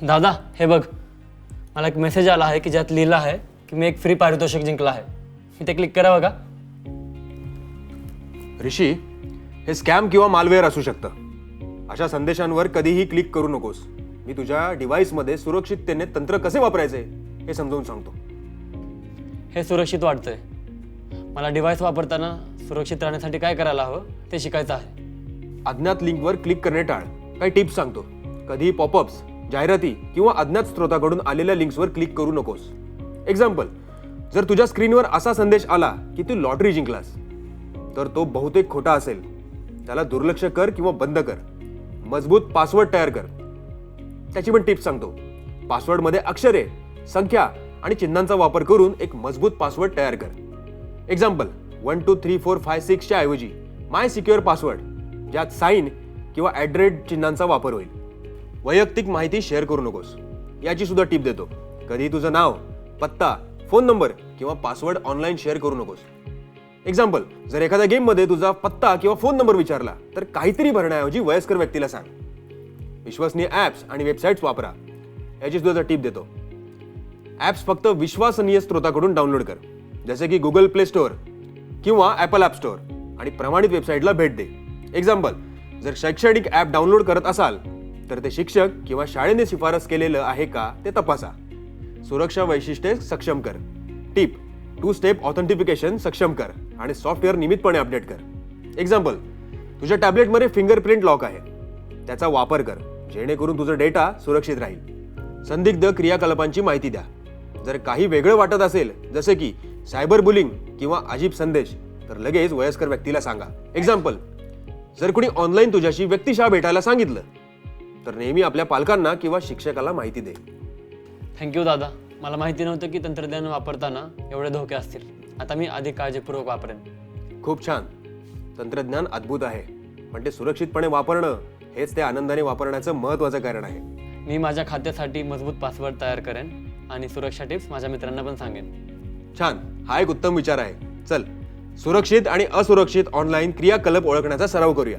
दादा हे बघ, मला एक मेसेज आला आहे की ज्यात लिहिलं आहे की मी एक फ्री पारितोषिक जिंकला आहे. मी ते क्लिक करावं का? ऋषी, हे स्कॅम किंवा मालवेअर असू शकतं. अशा संदेशांवर कधीही क्लिक करू नकोस. मी तुझ्या डिव्हाइसमध्ये सुरक्षिततेने तंत्र कसे वापरायचे हे समजावून सांगतो. हे सुरक्षित वाटतंय. मला डिव्हाइस वापरताना सुरक्षित राहण्यासाठी काय करायला हवं ते शिकायचं आहे. अज्ञात लिंकवर क्लिक करणे टाळ. काही टिप्स सांगतो. कधीही पॉपअप्स, जाहिराती किंवा अज्ञात स्रोताकडून आलेल्या लिंक्सवर क्लिक करू नकोस. एक्झाम्पल, जर तुझ्या स्क्रीनवर असा संदेश आला की तू लॉटरी जिंकलास, तर तो बहुतेक खोटा असेल. त्याला दुर्लक्ष कर किंवा बंद कर. मजबूत पासवर्ड तयार कर. त्याची पण टिप्स सांगतो. पासवर्डमध्ये अक्षरे, संख्या आणि चिन्हांचा वापर करून एक मजबूत पासवर्ड तयार कर. एक्झाम्पल, 1 2 3 4 5 6 च्या ऐवजी माय सिक्युअर पासवर्ड, ज्यात साइन किंवा @ चिन्हांचा वापर होईल. वैयक्तिक माहिती शेअर करू नकोस. याची सुद्धा टिप देतो. कधी तुझं नाव, पत्ता, फोन नंबर किंवा पासवर्ड ऑनलाईन शेअर करू नकोस. एक्झाम्पल, जर एखाद्या गेममध्ये तुझा पत्ता किंवा फोन नंबर विचारला तर काहीतरी भरण्याऐवजी वयस्कर व्यक्तीला सांग. विश्वसनीय ॲप्स आणि वेबसाईट्स वापरा. याची सुद्धा टिप देतो. ॲप्स फक्त विश्वसनीय स्रोताकडून डाउनलोड कर, जसे की गुगल प्ले स्टोअर किंवा ॲपल ॲप स्टोअर, आणि प्रमाणित वेबसाईटला भेट दे. एक्झाम्पल, जर शैक्षणिक ॲप डाउनलोड करत असाल तर ते शिक्षक किंवा शाळेने शिफारस केलेलं आहे का ते तपासा. सुरक्षा वैशिष्ट्ये सक्षम कर. टिप, 2 स्टेप ऑथेंटिफिकेशन सक्षम कर आणि सॉफ्टवेअर नियमितपणे अपडेट कर. एक्झाम्पल, तुझ्या टॅबलेटमध्ये फिंगरप्रिंट लॉक आहे. त्याचा वापर कर जेणेकरून तुझा डेटा सुरक्षित राहील. संदिग्ध क्रियाकलापांची माहिती द्या. जर काही वेगळं वाटत असेल, जसे की सायबर बुलिंग किंवा अजीब संदेश, तर लगेच वयस्कर व्यक्तीला सांगा. एक्झाम्पल, जर कुणी ऑनलाईन तुझ्याशी व्यक्तिशः भेटायला सांगितलं तर नेहमी आपल्या पालकांना किंवा शिक्षकाला माहिती दे. थँक्यू दादा. मला माहिती नव्हतं की तंत्रज्ञान वापरताना एवढे धोके असतील. आता मी अधिक काळजीपूर्वक वापरेन. खूप छान. तंत्रज्ञान अद्भुत आहे, पण ते सुरक्षितपणे वापरणं हेच ते आनंदाने वापरण्याचं महत्त्वाचं कारण आहे. मी माझ्या खात्यासाठी मजबूत पासवर्ड तयार करेन आणि सुरक्षा टिप्स माझ्या मित्रांना पण सांगेन. छान. हा एक उत्तम विचार आहे. चल, सुरक्षित आणि असुरक्षित ऑनलाईन क्रियाकलाप ओळखण्याचा सराव करूया.